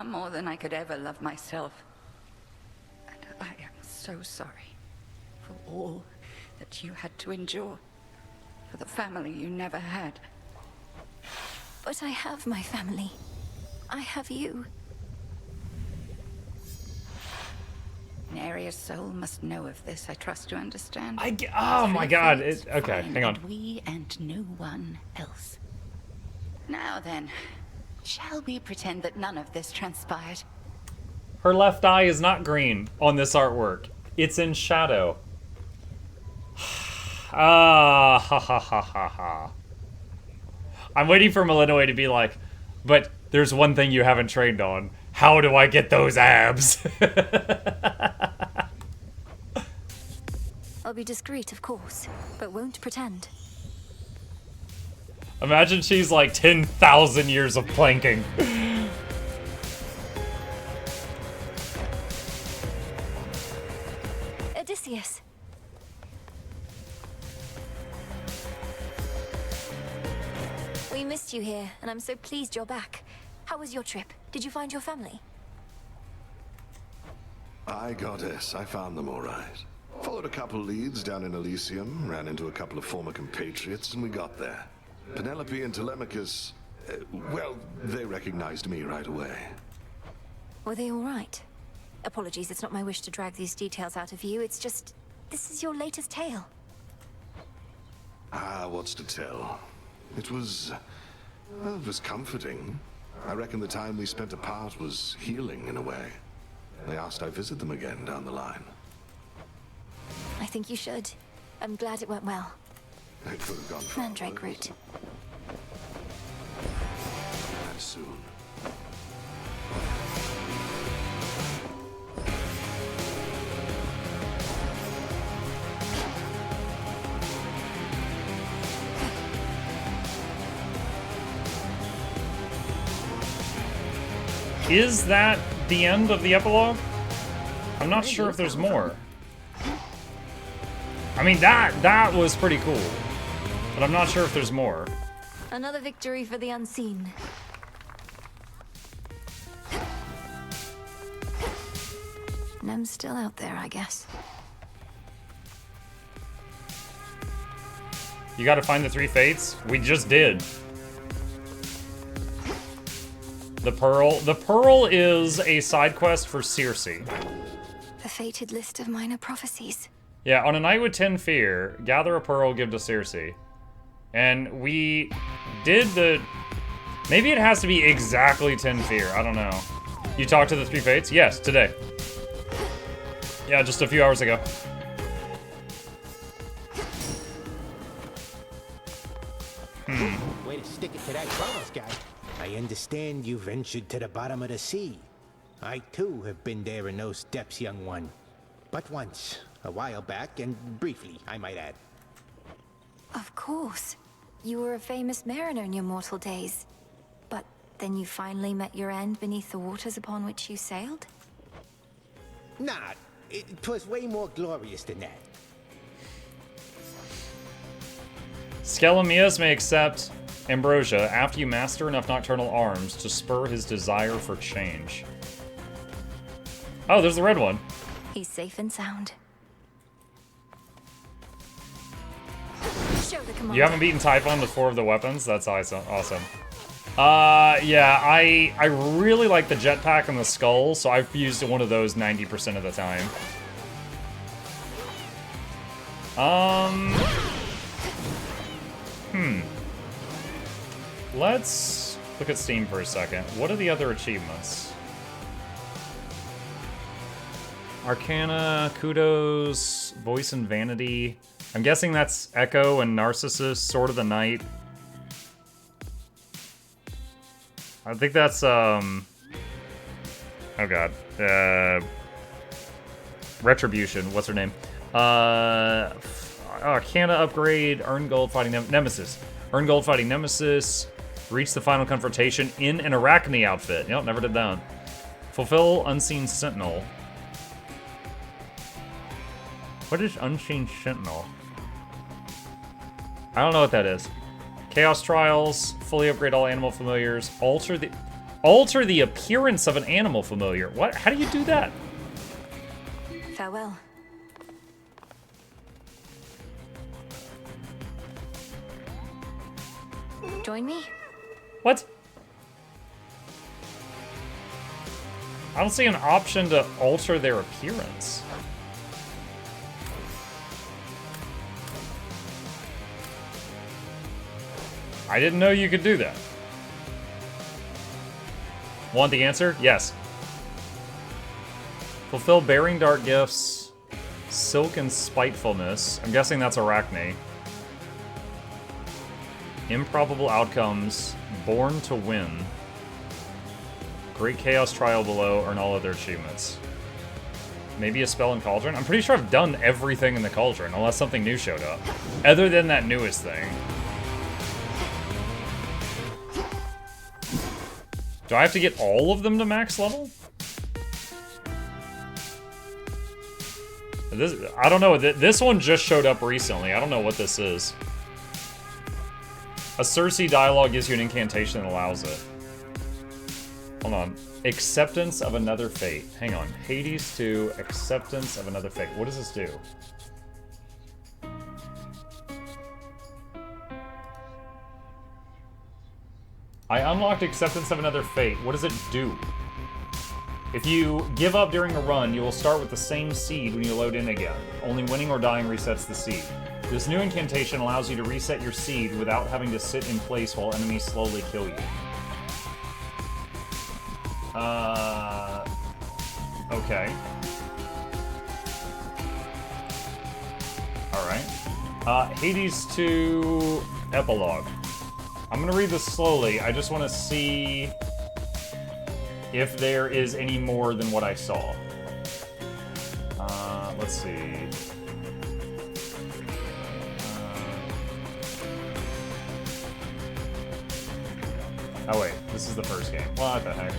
more than I could ever love myself. And I am so sorry for all that you had to endure, for the family you never had. But I have my family. I have you. Neria's soul must know of this. I trust you understand. Oh my god. Okay, Fine, hang on. and we and no one else. Now then, shall we pretend that none of this transpired? Her left eye is not green on this artwork. It's in shadow. Ah, ha ha ha ha ha. I'm waiting for Malinois to be like, but there's one thing you haven't trained on. How do I get those abs? I'll be discreet, of course, but won't pretend. Imagine she's like 10,000 years of planking. Odysseus. We missed you here, and I'm so pleased you're back. How was your trip? Did you find your family? Aye, goddess, I found them all right. Followed a couple leads down in Elysium, ran into a couple of former compatriots, and we got there. Penelope and Telemachus, well, they recognized me right away. Were they all right? Apologies, it's not my wish to drag these details out of you. It's just, this is your latest tale. Ah, what's to tell? It was comforting. I reckon the time we spent apart was healing in a way. They asked I visit them again down the line. I think you should. I'm glad it went well. It could have gone far Mandrake worse. root. And soon. Is that the end of the epilogue? I'm not sure if there's more. I mean, that was pretty cool. But I'm not sure if there's more. Another victory for the unseen. Nem's still out there, I guess. You gotta find the 3 fates? We just did. The Pearl. The Pearl is a side quest for Circe. The fated list of minor prophecies. Yeah, on a night with 10 fear, gather a pearl, give to Circe. And we did the... Maybe it has to be exactly 10 fear, I don't know. You talked to the 3 fates? Yes, today. Yeah, just a few hours ago. Way to stick it to that Kronos guy. I understand you ventured to the bottom of the sea. I too have been there in those depths, young one. But once, a while back, and briefly, I might add. Of course. You were a famous mariner in your mortal days. But then you finally met your end beneath the waters upon which you sailed? Nah, it was way more glorious than that. Skelemius may accept ambrosia after you master enough nocturnal arms to spur his desire for change. Oh, there's the red one. He's safe and sound. Show the command. You haven't beaten Typhon with 4 of the weapons? That's awesome. Yeah, I really like the jetpack and the skull, so I've used one of those 90% of the time. Let's look at Steam for a second. What are the other achievements? Arcana, Kudos, Voice and Vanity. I'm guessing that's Echo and Narcissus, Sword of the Night. I think that's, oh god. Retribution, what's her name? Arcana upgrade, earn gold fighting Nemesis. Earn gold fighting Nemesis. Reach the final confrontation in an Arachne outfit. Yep, never did that. Fulfill Unseen Sentinel. What is Unseen Sentinel? I don't know what that is. Chaos Trials. Fully upgrade all animal familiars. Alter the... Alter the appearance of an animal familiar. What? How do you do that? Farewell. Join me? What? I don't see an option to alter their appearance. I didn't know you could do that. Want the answer? Yes. Fulfill bearing dart gifts, silk and spitefulness. I'm guessing that's Arachne. Improbable outcomes, born to win. Great Chaos Trial below, earn all other achievements. Maybe a spell in Cauldron? I'm pretty sure I've done everything in the Cauldron, unless something new showed up. Other than that newest thing. Do I have to get all of them to max level? This, I don't know. This one just showed up recently. I don't know what this is. A Cersei dialogue gives you an incantation that allows it. Hold on. Acceptance of another fate. Hang on. Hades 2, acceptance of another fate. What does this do? I unlocked acceptance of another fate. What does it do? If you give up during a run, you will start with the same seed when you load in again. Only winning or dying resets the seed. This new incantation allows you to reset your seed without having to sit in place while enemies slowly kill you. Okay. Alright. Hades 2 Epilogue. I'm gonna read this slowly. I just want to see if there is any more than what I saw. Let's see. Oh wait, this is the first game. What the heck?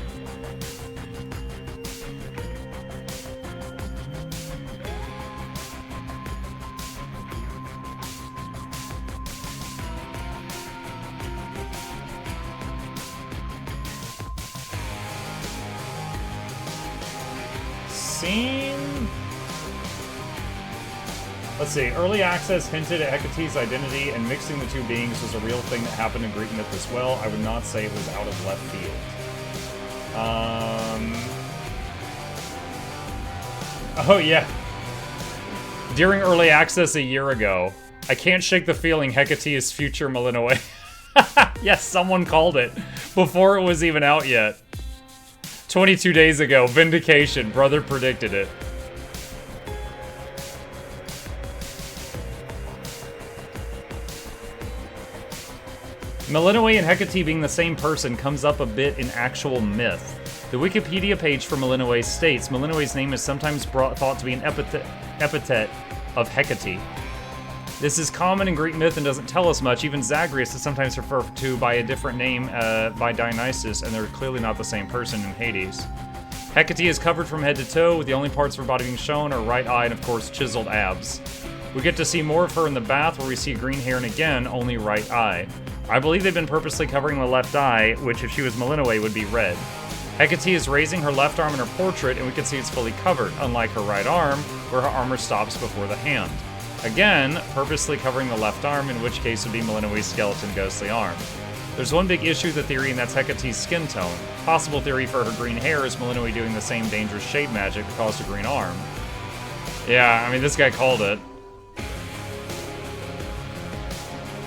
Let's see. Early access hinted at Hecate's identity, and mixing the two beings was a real thing that happened in Greek myth as well. I would not say it was out of left field. Oh, yeah. During early access a year ago, I can't shake the feeling Hecate is future Malinois. Yes, someone called it before it was even out yet. 22 days ago, vindication. Brother predicted it. Malinois and Hecate being the same person comes up a bit in actual myth. The Wikipedia page for Malinois states Malinois' name is sometimes thought to be an epithet of Hecate. This is common in Greek myth and doesn't tell us much. Even Zagreus is sometimes referred to by a different name by Dionysus, and they're clearly not the same person in Hades. Hecate is covered from head to toe, with the only parts of her body being shown are right eye and, of course, chiseled abs. We get to see more of her in the bath, where we see green hair and, again, only right eye. I believe they've been purposely covering the left eye, which, if she was Malinois, would be red. Hecate is raising her left arm in her portrait, and we can see it's fully covered, unlike her right arm, where her armor stops before the hand. Again, purposely covering the left arm, in which case would be Malinois' skeleton ghostly arm. There's one big issue with the theory, and that's Hecate's skin tone. Possible theory for her green hair is Malinois doing the same dangerous shade magic that caused a green arm. Yeah, I mean, this guy called it.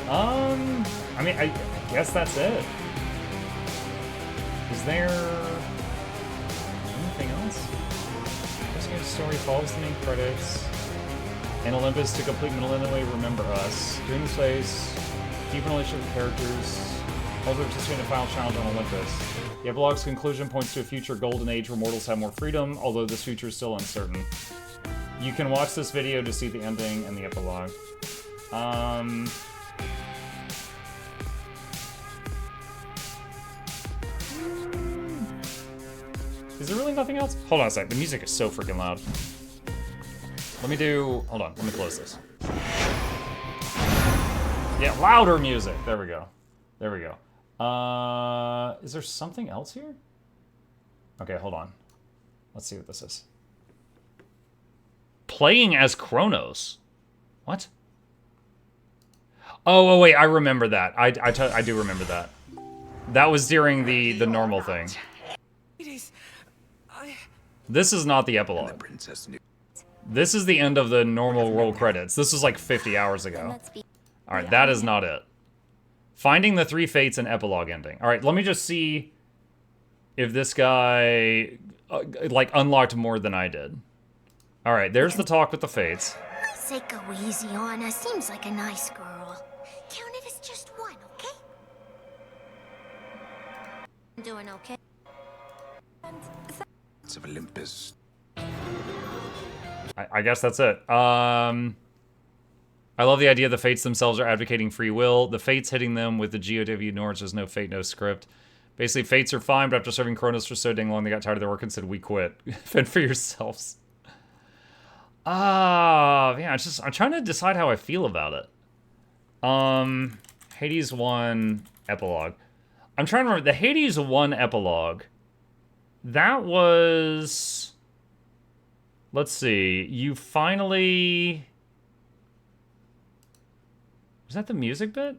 I mean, I guess that's it. Is there anything else? This game's story follows the main credits. And Olympus to complete Malinois Remember Us. During this phase, deep relationship with characters. Also participate in a final challenge on Olympus. The epilogue's conclusion points to a future golden age where mortals have more freedom, although this future is still uncertain. You can watch this video to see the ending and the epilogue. Is there really nothing else? Hold on a sec. The music is so freaking loud. Let me do... Hold on. Let me close this. Yeah, louder music. There we go. There we go. Is there something else here? Okay, hold on. Let's see what this is. Playing as Kronos. What? Oh, wait, I remember that. I do remember that. That was during the normal thing. This is not the epilogue. This is the end of the normal roll credits. This was like 50 hours ago. Alright, that is not it. Finding the 3 fates and epilogue ending. Alright, let me just see if this guy, like, unlocked more than I did. Alright, there's the talk with the fates. Say go easy on her. Seems like a nice girl. Count it as just one, okay? I'm doing okay. Of Olympus. I guess that's it. I love the idea the fates themselves are advocating free will. The fates hitting them with the GOW Nords, there's no fate, no script. Basically, fates are fine, but after serving Kronos for so dang long, they got tired of their work and said, we quit. Fend for yourselves. Yeah, I'm trying to decide how I feel about it. Hades 1 epilogue. I'm trying to remember, the Hades 1 epilogue, that was... Let's see, you finally... Was that the music bit?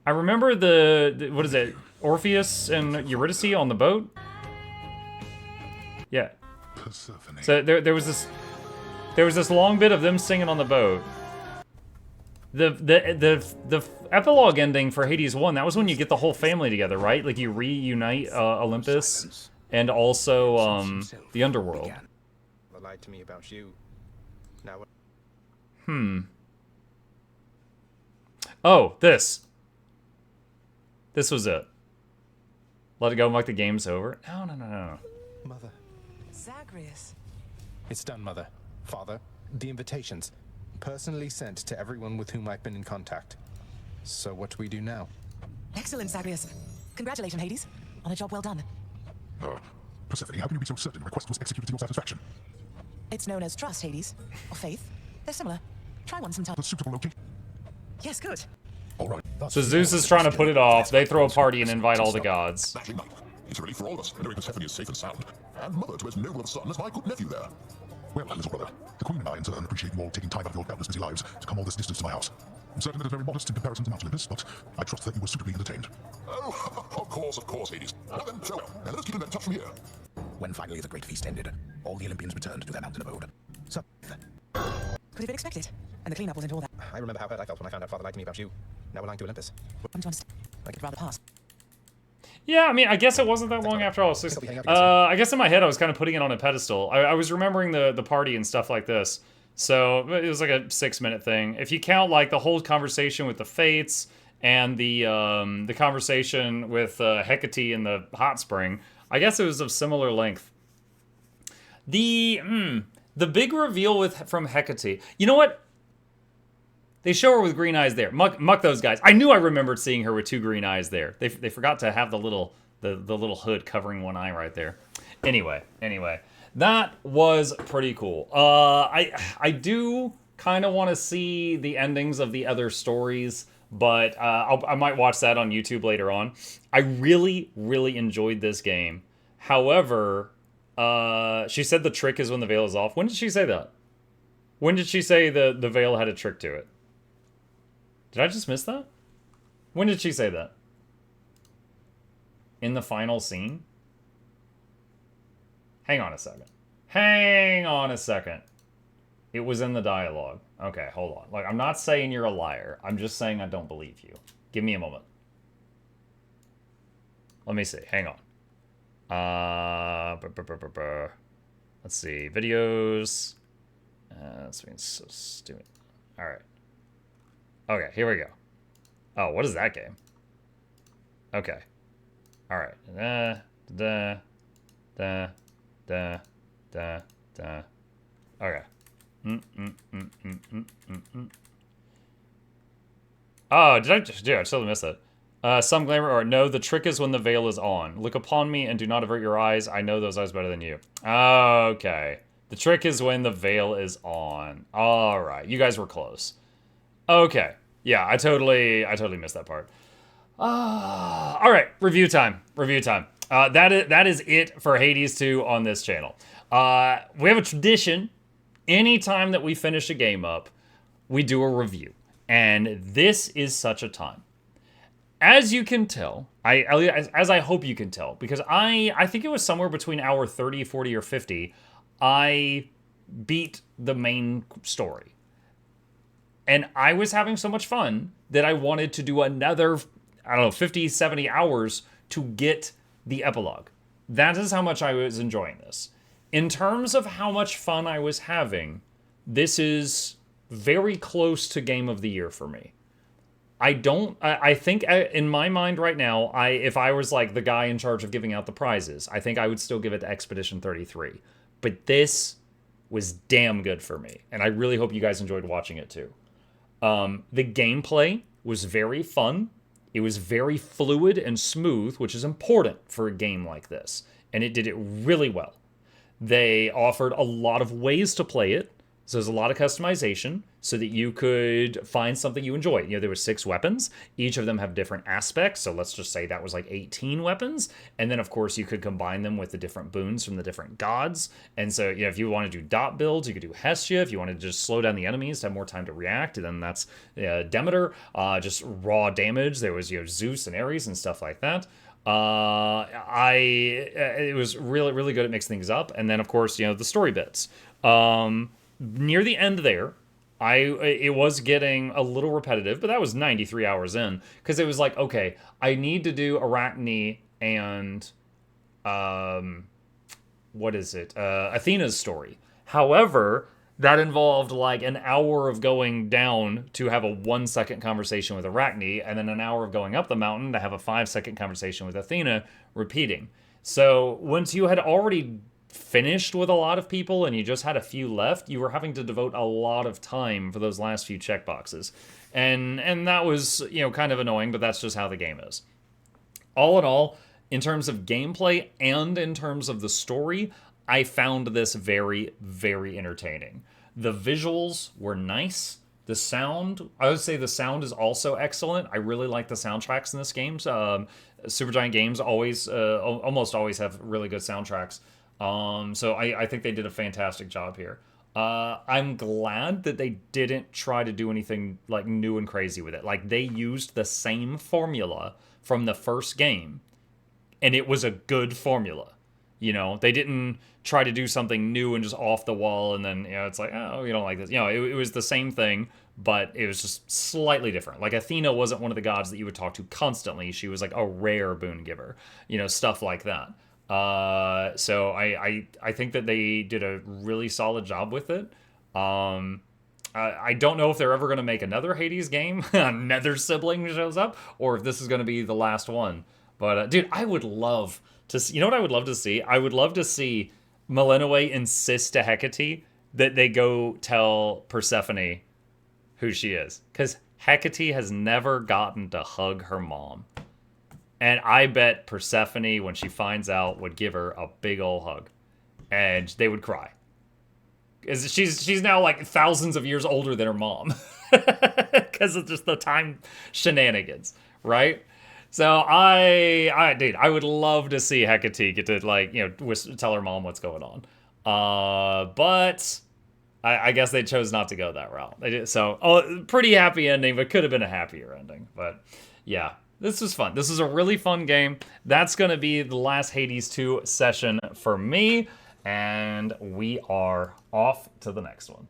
I remember the what is it? Orpheus and Eurydice on the boat? Yeah. Persephone. So there was this long bit of them singing on the boat. The epilogue ending for Hades 1, that was when you get the whole family together, right? Like you reunite Olympus and also the underworld. They lied to me about you. Now what? Oh, this. This was it. Let it go like the game's over. No. Mother. Zagreus. It's done, Mother. Father, the invitations. Personally sent to everyone with whom I've been in contact. So what do we do now? Excellent, Zagreus. Congratulations, Hades. On a job well done. Persephone, how can you be so certain the request was executed to your satisfaction? It's known as trust, Hades. Or faith. They're similar. Try one sometime. The suitable location. Yes, good. All right. So Zeus is trying to put it off. They throw a party and invite all the gods. Battling night. It's a relief for all of us, knowing Persephone is safe and sound. And mother to as noble a son as my good nephew there. Well, little brother, the Queen and I in turn appreciate you all taking time out of your countless busy lives to come all this distance to my house. I'm certain that it's very modest in comparison to Mount Olympus, but I trust that you were suitably entertained. Oh, of course, Hades. Now then, so, and let us keep in touch from here. When finally the great feast ended, all the Olympians returned to their mountain abode. So, Could have been expected. And the cleanup wasn't all that. I remember how hurt I felt when I found out Father lied to me about you. Now we're lying to Olympus. I'm to understand. I could rather pass. Yeah, I mean, I guess it wasn't that long after all. So, I guess in my head I was kind of putting it on a pedestal. I was remembering the party and stuff like this. So it was like a 6-minute thing. If you count like the whole conversation with the Fates and the conversation with Hecate in the hot spring, I guess it was of similar length. The big reveal from Hecate. You know what? They show her with green eyes there. Muck those guys. I knew I remembered seeing her with 2 green eyes there. They forgot to have the little hood covering one eye right there. Anyway, that was pretty cool. I do kind of want to see the endings of the other stories, but I might watch that on YouTube later on. I really enjoyed this game. However, she said the trick is when the veil is off. When did she say that? When did she say the veil had a trick to it? Did I just miss that? When did she say that? In the final scene? Hang on a second. It was in the dialogue. Okay, hold on. Like, I'm not saying you're a liar. I'm just saying I don't believe you. Give me a moment. Let me see. Hang on. Let's see. Videos. This means so stupid. All right. Okay, here we go. Oh, what is that game? Okay. All right. Okay. Oh, did I totally miss that. Some glamour, or no, the trick is when the veil is on. Look upon me and do not avert your eyes. I know those eyes better than you. Okay. The trick is when the veil is on. All right. You guys were close. Okay. Yeah, I totally missed that part. All right, review time. That is it for Hades 2 on this channel. We have a tradition. Anytime that we finish a game up, we do a review. And this is such a time. As you can tell, as I hope you can tell, because I think it was somewhere between hour 30, 40, or 50, I beat the main story. And I was having so much fun that I wanted to do another, 50, 70 hours to get the epilogue. That is how much I was enjoying this. In terms of how much fun I was having, this is very close to Game of the Year for me. I think in my mind right now, if I was like the guy in charge of giving out the prizes, I think I would still give it to Expedition 33. But this was damn good for me. And I really hope you guys enjoyed watching it too. The gameplay was very fun. It was very fluid and smooth, which is important for a game like this. And it did it really well. They offered a lot of ways to play it. So there's a lot of customization so that you could find something you enjoy. There were 6 weapons. Each of them have different aspects. So let's just say that was like 18 weapons. And then, of course, you could combine them with the different boons from the different gods. And so, if you want to do dot builds, you could do Hestia. If you wanted to just slow down the enemies to have more time to react, and then that's Demeter. Just raw damage. There was, Zeus and Ares and stuff like that. It was really, really good at mixing things up. And then, of course, the story bits. Near the end there, it was getting a little repetitive, but that was 93 hours in, because it was like, okay, I need to do Arachne and Athena's story. However, that involved like an hour of going down to have a 1-second conversation with Arachne, and then an hour of going up the mountain to have a 5-second conversation with Athena, repeating. So once you had already finished with a lot of people and you just had a few left, you were having to devote a lot of time for those last few checkboxes. And that was, kind of annoying, but that's just how the game is. All in all, in terms of gameplay and in terms of the story, I found this very, very entertaining. The visuals were nice. The sound, I would say the sound is also excellent. I really like the soundtracks in this game. Supergiant Games almost always have really good soundtracks. So I think they did a fantastic job here. I'm glad that they didn't try to do anything like new and crazy with it. Like, they used the same formula from the first game, and it was a good formula. They didn't try to do something new and just off the wall, and then, it's like, oh, you don't like this. It was the same thing, but it was just slightly different. Like, Athena wasn't one of the gods that you would talk to constantly. She was like a rare boon giver, stuff like that. So I think that they did a really solid job with it. I don't know if they're ever going to make another Hades game, another sibling shows up, or if this is going to be the last one. But, dude, I would love to see, what I would love to see? I would love to see Melinoë insist to Hecate that they go tell Persephone who she is. Because Hecate has never gotten to hug her mom. And I bet Persephone, when she finds out, would give her a big old hug. And they would cry. Because she's now like thousands of years older than her mom. Because of just the time shenanigans, right? So I would love to see Hecate get to tell her mom what's going on. But I guess they chose not to go that route. They did, so pretty happy ending, but could have been a happier ending. But yeah. This was fun. This is a really fun game. That's going to be the last Hades 2 session for me. And we are off to the next one.